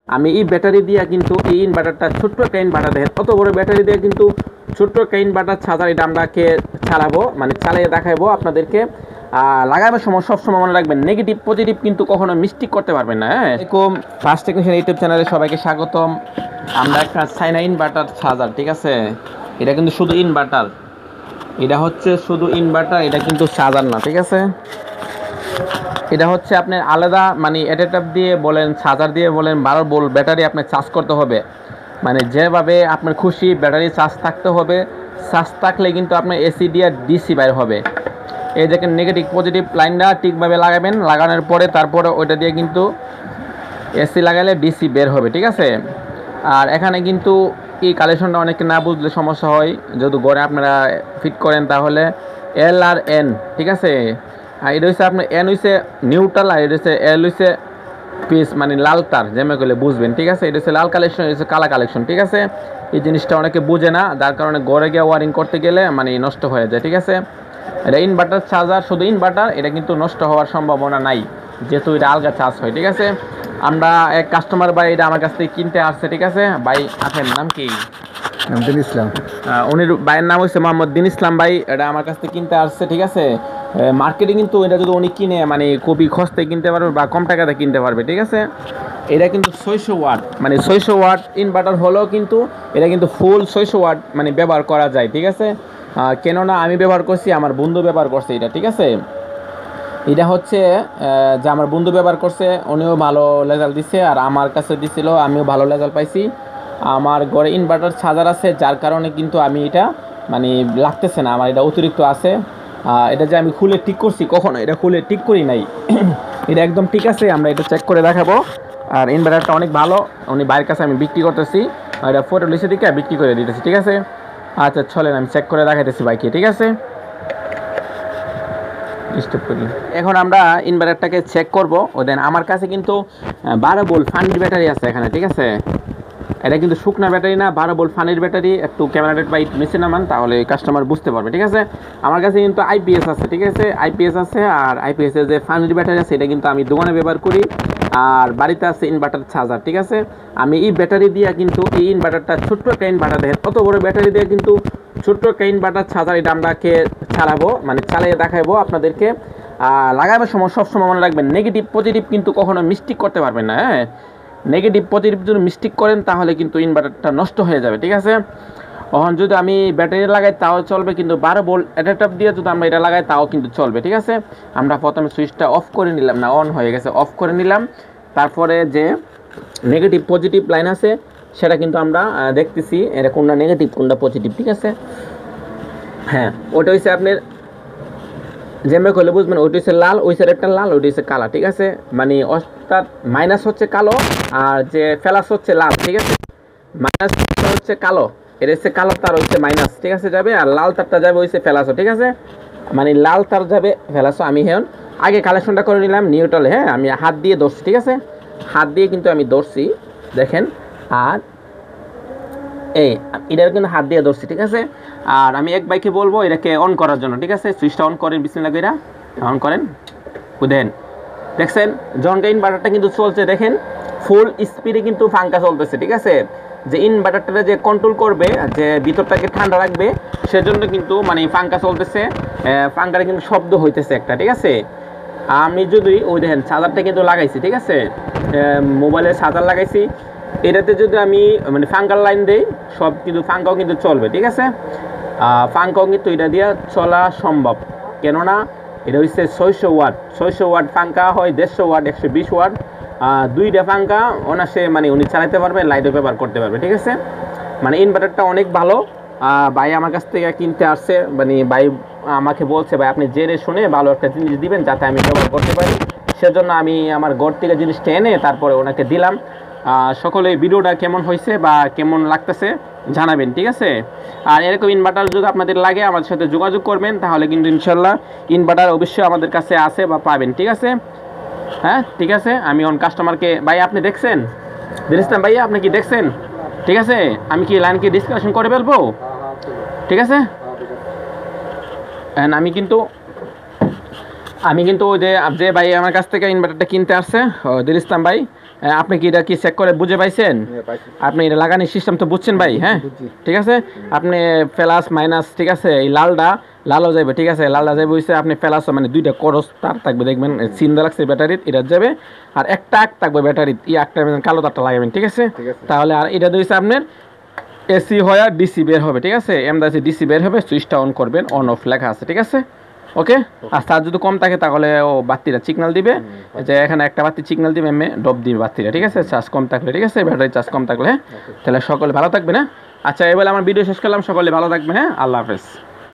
আমি এই ব্যাটারি দিয়ে কিন্তু এই ইনভার্টারটা ছোট্ট একটা ইনভার্টার দেখেন অত বড় ব্যাটারি দিয়ে কিন্তু ছোট্ট একটা ইনভার্টার ছাড়া এটা আমরাকে চালাবো মানে চালিয়ে দেখাবো আপনাদেরকে। লাগানোর সময় সবসময় মনে রাখবেন নেগেটিভ পজিটিভ কিন্তু কখনো মিস্টেক করতে পারবেন না। হ্যাঁ, এরকম ফার্স্ট টেকনিশিয়ান ইউটিউব চ্যানেলে সবাইকে স্বাগতম। আমরা একটা চাইনা ইনভার্টার চার্জার, ঠিক আছে, এটা কিন্তু শুধু ইনভার্টার, এটা হচ্ছে শুধু ইনভার্টার, এটা কিন্তু চার্জার না, ঠিক আছে। এটা হচ্ছে আপনার আলাদা মানে অ্যাডাপ্টার দিয়ে বলেন চার্জার দিয়ে বলেন 12 ভোল্ট ব্যাটারি আপনার চার্জ করতে হবে, মানে যেভাবে আপনার খুশি ব্যাটারি চার্জ থাকতে হবে। চার্জ থাকলে কিন্তু আপনার এসি দিয়ে ডিসি বাইর হবে। এই দেখেন নেগেটিভ পজিটিভ লাইনটা ঠিকভাবে লাগাবেন, লাগানোর পরে তারপরে ওইটা দিয়ে কিন্তু এসি লাগালে ডিসি বের হবে, ঠিক আছে। আর এখানে কিন্তু এই কালেকশনটা অনেকে না বুঝলে সমস্যা হয়, যেহেতু ঘরে আপনারা ফিট করেন তাহলে এল আর এন, ঠিক আছে। আর এটা হচ্ছে আপনার এন হচ্ছে নিউট্রাল, আর এটা হচ্ছে এল হচ্ছে পিস মানে লাল তার, যেমন করলে বুঝবেন, ঠিক আছে। এটা হচ্ছে লাল কালেকশন, এটা হচ্ছে কালা কালেকশন, ঠিক আছে। এই জিনিসটা অনেকে বুঝে না, যার কারণে ঘরে গিয়ে ওয়ারিং করতে গেলে মানে নষ্ট হয়ে যায়, ঠিক আছে। এটা ইনভার্টার চার্জার, শুধু ইনভার্টার, এটা কিন্তু নষ্ট হওয়ার সম্ভাবনা নাই যেহেতু এটা আলগা চার্জ হয়, ঠিক আছে। আমরা এক কাস্টমার ভাই এটা আমার কাছ থেকে কিনতে আসছে, ঠিক আছে। ভাই আছেন, নাম কি? দিন ইসলাম। উনি ভাইয়ের নাম হচ্ছে মোহাম্মদ দিন ইসলাম ভাই, এটা আমার কাছ থেকে কিনতে আসছে, ঠিক আছে। মার্কেটে কিন্তু এটা যদি উনি কিনে মানে খুবই সস্তায় কিনতে পারবে বা কম টাকাতে কিনতে পারবে, ঠিক আছে। এটা কিন্তু 600 ওয়াট মানে 600 ওয়াট ইনভার্টার হলেও কিন্তু এটা কিন্তু ফুল 600 ওয়াট মানে ব্যবহার করা যায়, ঠিক আছে। কেননা আমি ব্যবহার করছি, আমার বন্ধু ব্যবহার করছে এটা, ঠিক আছে। এটা হচ্ছে যে আমার বন্ধু ব্যবহার করছে, উনিও ভালো রেজাল্ট দিচ্ছে, আর আমার কাছে দিছিল, আমিও ভালো রেজাল্ট পাইছি। আমার ঘরে ইনভার্টার চার্জার আছে, যার কারণে কিন্তু আমি এটা মানে লাগতেছে না, আমার এটা অতিরিক্ত আছে। এটা যে আমি খুলে ঠিক করছি, কখনো এটা খুলে ঠিক করি নাই। এটা একদম ঠিক আছে, আমরা এটা চেক করে দেখাবো। আর ইনভার্টারটা অনেক ভালো, উনি বাইরের কাছে আমি বিক্রি করতেছি, এটা ফটো লিখে দিকে বিক্রি করে দিতেছি, ঠিক আছে। আচ্ছা চলেন আমি চেক করে দেখাইতেছি বাইকে, ঠিক আছে। স্টপ করি। এখন আমরা ইনভার্টারটাকে চেক করব। ও দেন আমার কাছে কিন্তু 12 ভোল্ট ফানির ব্যাটারি আছে এখানে, ঠিক আছে। এটা কিন্তু শুকনা ব্যাটারি না, 12 ভোল্ট ফানির ব্যাটারি। একটু ক্যামেরাটা বা একটু নিচে নামান, তাহলে কাস্টমার বুঝতে পারবে, ঠিক আছে। আমার কাছে কিন্তু আইপিএস আছে, ঠিক আছে, আইপিএস আছে। আর আইপিএস এর যে ফানির ব্যাটারি আছে এটা কিন্তু আমি দোকানে ব্যবহার করি, আর বাড়িতে আছে ইনভার্টার চার্জার, ঠিক আছে। আমি এই ব্যাটারি দিয়ে কিন্তু এই ইনভার্টারটা ছোট্ট একটা ইনভার্টার দেখেন অত বড় ব্যাটারি দিয়ে কিন্তু ছোট্ট একটা ইনভার্টার চার্জার এটা আমরাকে চালাবো মানে চালিয়ে দেখাবো আপনাদেরকে। লাগানোর সময় সবসময় মনে রাখবেন নেগেটিভ পজিটিভ কিন্তু কখনো মিস্টেক করতে পারবেন না। হ্যাঁ, নেগেটিভ পজিটিভ যদি মিস্টেক করেন তাহলে কিন্তু ইনভার্টারটা নষ্ট হয়ে যাবে, ঠিক আছে। তখন যদি আমি ব্যাটারি লাগাই তাও চলবে, কিন্তু 12 ভোল্ট অ্যাডাপ্টার দিয়ে যদি আমরা এটা লাগাই তাও কিন্তু চলবে, ঠিক আছে। আমরা প্রথমে সুইচটা অফ করে নিলাম, না অন হয়ে গেছে, অফ করে নিলাম। তারপরে যে নেগেটিভ পজিটিভ লাইন আছে সেটা কিন্তু আমরা দেখতেছি, এটা কোনটা নেগেটিভ কোনটা পজিটিভ, ঠিক আছে। হ্যাঁ, ওটা হচ্ছে আপনার যেমন করলে বুঝবেন, ওইটা হচ্ছে লাল, ওই সাইডেরটা লাল, ওইটা হচ্ছে কালা, ঠিক আছে। মানে অর্থাৎ মাইনাস হচ্ছে কালো আর যে প্লাস হচ্ছে লাল, ঠিক আছে। মাইনাস হচ্ছে কালো, এটা হচ্ছে কালো তার হচ্ছে মাইনাস, ঠিক আছে, যাবে। আর লাল তারটা যাবে হচ্ছে প্লাসও, ঠিক আছে। মানে লাল তার যাবে প্লাসও। আমি এখন আগে কালেকশনটা করে নিলাম নিউট্রাল। হ্যাঁ, আমি হাত দিয়ে ধরছি, ঠিক আছে, হাত দিয়ে কিন্তু আমি ধরছি দেখেন। আর এই এটার কিন্তু হাত দিয়ে ধরছি, ঠিক আছে। আর আমি এক বাইকে বলবো এটাকে অন করার জন্য, ঠিক আছে। সুইচটা অন করেন, বিসমিল্লাহ কইরা অন করেন। দেন দেখছেন যখন ইনভার্টারটা কিন্তু চলছে, দেখেন ফুল স্পিডে কিন্তু পাঙ্খা চলতেছে, ঠিক আছে। যে ইনভার্টারটা যে কন্ট্রোল করবে, যে ভিতরটাকে ঠান্ডা রাখবে, সেজন্য কিন্তু মানে পাঙ্খা চলতেছে। পাঙ্খাটা কিন্তু শব্দ হইতেছে একটা, ঠিক আছে। আমি যদি ওই দেখেন চার্জারটা কিন্তু লাগাইছি, ঠিক আছে, মোবাইলের চার্জার লাগাইছি, এটাতে যদি আমি মানে পাঙ্খার লাইন দেই সব কিন্তু পাঙ্খাও কিন্তু চলবে, ঠিক আছে। পাঙ্খাও কিন্তু এটা দিয়ে চলা সম্ভব, কেননা এটা হচ্ছে 600 ওয়াট। 600 ওয়াট পাঙ্খা হয় 150 ওয়াট, 120 ওয়াট, দুইটা পাঙ্খা অনাসে মানে উনি চালাতে পারবে, লাইটও ব্যবহার করতে পারবে, ঠিক আছে। মানে ইনভার্টারটা অনেক ভালো। ভাই আমার কাছ থেকে কিনতে আসছে, মানে ভাই আমাকে বলছে ভাই আপনি জেনে শুনে ভালো একটা জিনিস দিবেন যাতে আমি ব্যবহার করতে পারি, সেজন্য আমি আমার ঘর থেকে জিনিসটা এনে তারপরে ওনাকে দিলাম। সকলে ভিডিওটা কেমন হয়েছে বা কেমন লাগতেছে জানাবেন, ঠিক আছে। আর এরকম ইনভার্টার যদি আপনাদের লাগে আমাদের সাথে যোগাযোগ করবেন, তাহলে কিন্তু ইনশাল্লাহ ইনভার্টার অবশ্যই আমাদের কাছে আছে বা পাবেন, ঠিক আছে। হ্যাঁ ঠিক আছে, আমি অন কাস্টমারকে ভাই আপনি দেখছেন দিলিস্তাম ভাইয়া, আপনি কি দেখছেন? ঠিক আছে, আমি কি লাইন কি ডিসকাশন করে ফেলবো, ঠিক আছে। আমি কিন্তু ওই যে ভাই আমার কাছ থেকে ইনভার্টারটা কিনতে আসছে দিলিস্তাম ভাই, আপনি কি এটা কি চেক করে বুঝে পাইছেন? আপনি এটা লাগানোর সিস্টেম তো বুঝছেন ভাই? হ্যাঁ, ঠিক আছে। আপনি প্লাস মাইনাস, ঠিক আছে, এই লালও যাবে, ঠিক আছে, লালটা যাবে হইছে আপনি প্লাস মানে দুইটা করস তার থাকবে, দেখবেন চিন্তা লাগছে ব্যাটারির, এটা যাবে আর একটা আগ থাকবে ব্যাটারির, এই আগটা কালো তারটা লাগাবেন, ঠিক আছে। তাহলে আর এটা দিয়েছে আপনার এসি হয় আর ডিসি বের হবে, ঠিক আছে, এমদাসি ডিসি বের হবে, সুইচটা অন করবেন, অন অফ লেখা আছে, ঠিক আছে। ওকে, আর চার্জ যদি কম থাকে তাহলে ও বাতিটা সিগন্যাল দিবে, যে এখানে একটা বাতি সিগন্যাল দিবে, এমনি ডব দিবে বাতিটা, ঠিক আছে, চার্জ কম থাকলে, ঠিক আছে, ব্যাটারি চার্জ কম থাকলে। তাহলে সকলে ভালো থাকবে, হ্যাঁ। আচ্ছা, এবার আমার ভিডিও শেষ করলাম, সকলে ভালো থাকবে, হ্যাঁ, আল্লাহ হাফেজ।